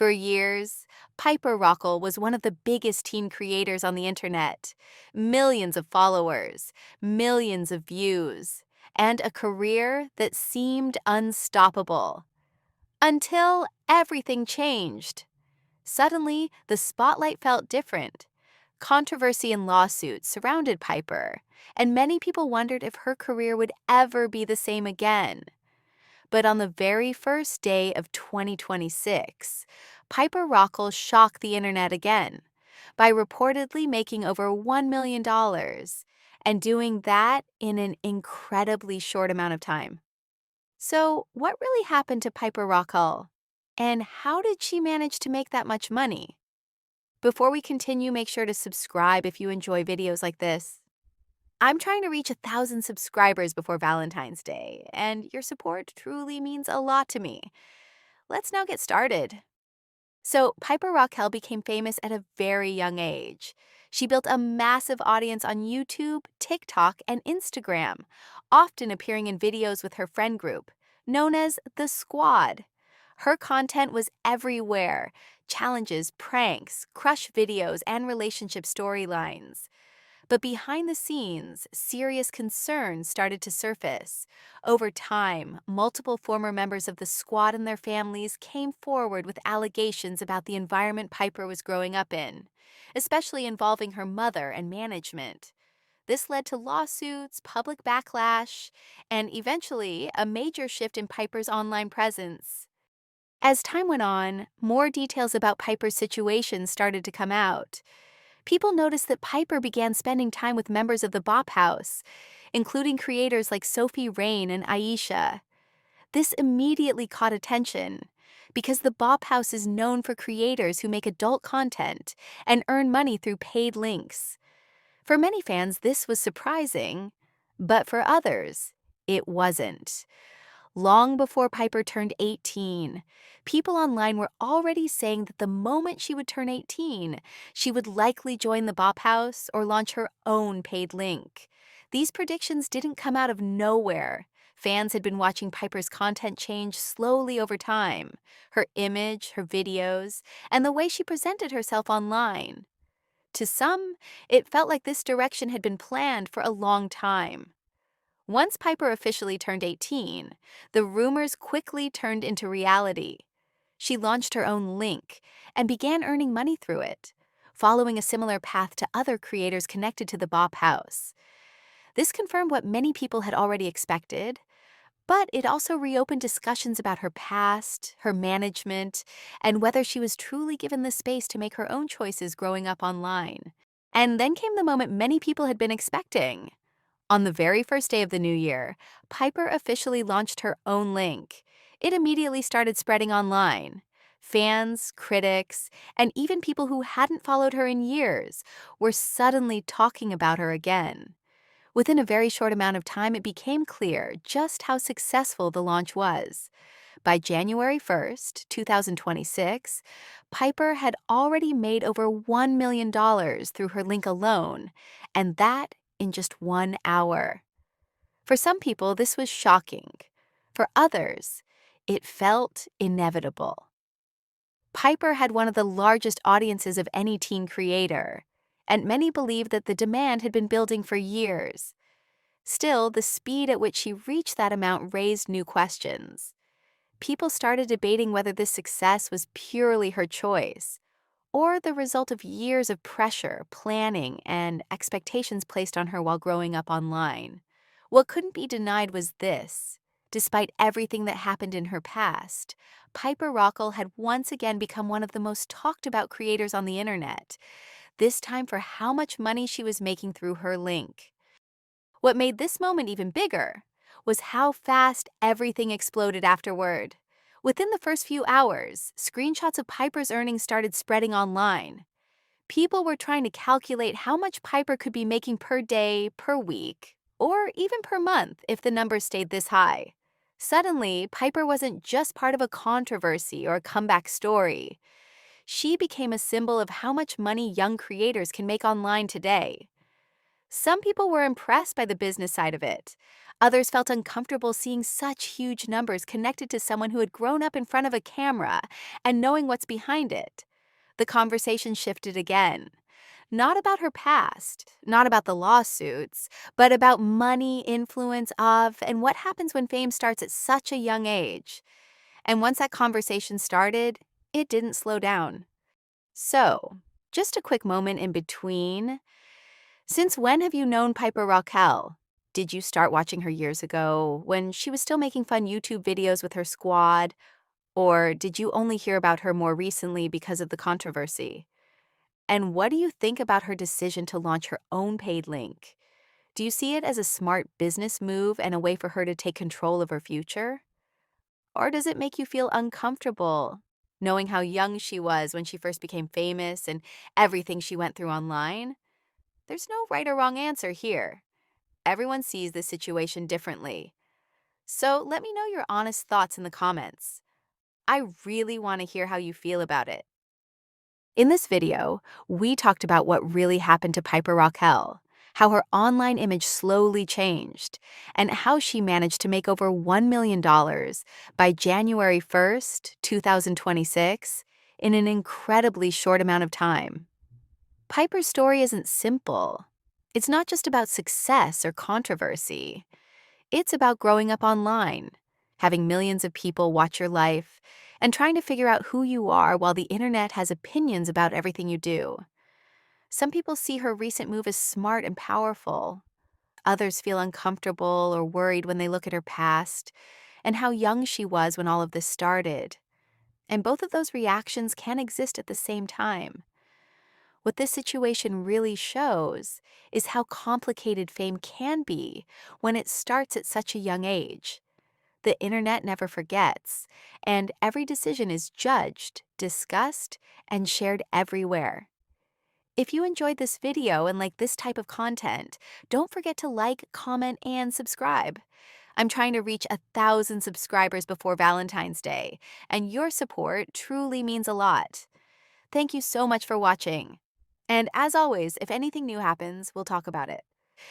For years, Piper Rockelle was one of the biggest teen creators on the internet. Millions of followers, millions of views, and a career that seemed unstoppable. Until everything changed. Suddenly, the spotlight felt different. Controversy and lawsuits surrounded Piper, and many people wondered if her career would ever be the same again. But on the very first day of 2026, Piper Rockelle shocked the internet again by reportedly making over $1 million and doing that in an incredibly short amount of time. So, what really happened to Piper Rockelle? And how did she manage to make that much money? Before we continue, make sure to subscribe if you enjoy videos like this. I'm trying to reach 1,000 subscribers before Valentine's Day, and your support truly means a lot to me. Let's now get started. So, Piper Rockelle became famous at a very young age. She built a massive audience on YouTube, TikTok, and Instagram, often appearing in videos with her friend group, known as The Squad. Her content was everywhere: challenges, pranks, crush videos, and relationship storylines. But behind the scenes, serious concerns started to surface. Over time, multiple former members of the squad and their families came forward with allegations about the environment Piper was growing up in, especially involving her mother and management. This led to lawsuits, public backlash, and eventually a major shift in Piper's online presence. As time went on, more details about Piper's situation started to come out. People noticed that Piper began spending time with members of the Bop House, including creators like Sophie Rain and Aisha. This immediately caught attention because the Bop House is known for creators who make adult content and earn money through paid links. For many fans, this was surprising, but for others, it wasn't. Long before Piper turned 18, people online were already saying that the moment she would turn 18, she would likely join the Bop House or launch her own paid link. These predictions didn't come out of nowhere. Fans had been watching Piper's content change slowly over time: her image, her videos, and the way she presented herself online. To some, it felt like this direction had been planned for a long time. Once Piper officially turned 18, the rumors quickly turned into reality. She launched her own link and began earning money through it, following a similar path to other creators connected to the Bop House. This confirmed what many people had already expected, but it also reopened discussions about her past, her management, and whether she was truly given the space to make her own choices growing up online. And then came the moment many people had been expecting. On the very first day of the new year, Piper officially launched her own link. It immediately started spreading online. Fans, critics, and even people who hadn't followed her in years were suddenly talking about her again. Within a very short amount of time, it became clear just how successful the launch was. By January 1st, 2026, Piper had already made over $1 million through her link alone, and that in just 1 hour. For some people, this was shocking. For others, it felt inevitable. Piper had one of the largest audiences of any teen creator, and many believed that the demand had been building for years. Still, the speed at which she reached that amount raised new questions. People started debating whether this success was purely her choice, or the result of years of pressure, planning, and expectations placed on her while growing up online. What couldn't be denied was this: despite everything that happened in her past, Piper Rockelle had once again become one of the most talked about creators on the internet, this time for how much money she was making through her link. What made this moment even bigger was how fast everything exploded afterward. Within the first few hours, screenshots of Piper's earnings started spreading online. People were trying to calculate how much Piper could be making per day, per week, or even per month if the numbers stayed this high. Suddenly, Piper wasn't just part of a controversy or a comeback story. She became a symbol of how much money young creators can make online today. Some people were impressed by the business side of it. Others felt uncomfortable seeing such huge numbers connected to someone who had grown up in front of a camera and knowing what's behind it. The conversation shifted again. Not about her past, not about the lawsuits, but about money, influence of, and what happens when fame starts at such a young age. And once that conversation started, it didn't slow down. So, just a quick moment in between. Since when have you known Piper Rockelle? Did you start watching her years ago when she was still making fun YouTube videos with her squad? Or did you only hear about her more recently because of the controversy? And what do you think about her decision to launch her own paid link? Do you see it as a smart business move and a way for her to take control of her future? Or does it make you feel uncomfortable, knowing how young she was when she first became famous and everything she went through online? There's no right or wrong answer here. Everyone sees the situation differently. So let me know your honest thoughts in the comments. I really want to hear how you feel about it. In this video, we talked about what really happened to Piper Rockelle, how her online image slowly changed, and how she managed to make over $1 million by January 1st, 2026, in an incredibly short amount of time. Piper's story isn't simple. It's not just about success or controversy. It's about growing up online, having millions of people watch your life, and trying to figure out who you are while the internet has opinions about everything you do. Some people see her recent move as smart and powerful. Others feel uncomfortable or worried when they look at her past and how young she was when all of this started. And both of those reactions can exist at the same time. What this situation really shows is how complicated fame can be when it starts at such a young age. The internet never forgets, and every decision is judged, discussed, and shared everywhere. If you enjoyed this video and like this type of content, don't forget to like, comment, and subscribe. I'm trying to reach 1,000 subscribers before Valentine's Day, and your support truly means a lot. Thank you so much for watching. And as always, if anything new happens, we'll talk about it.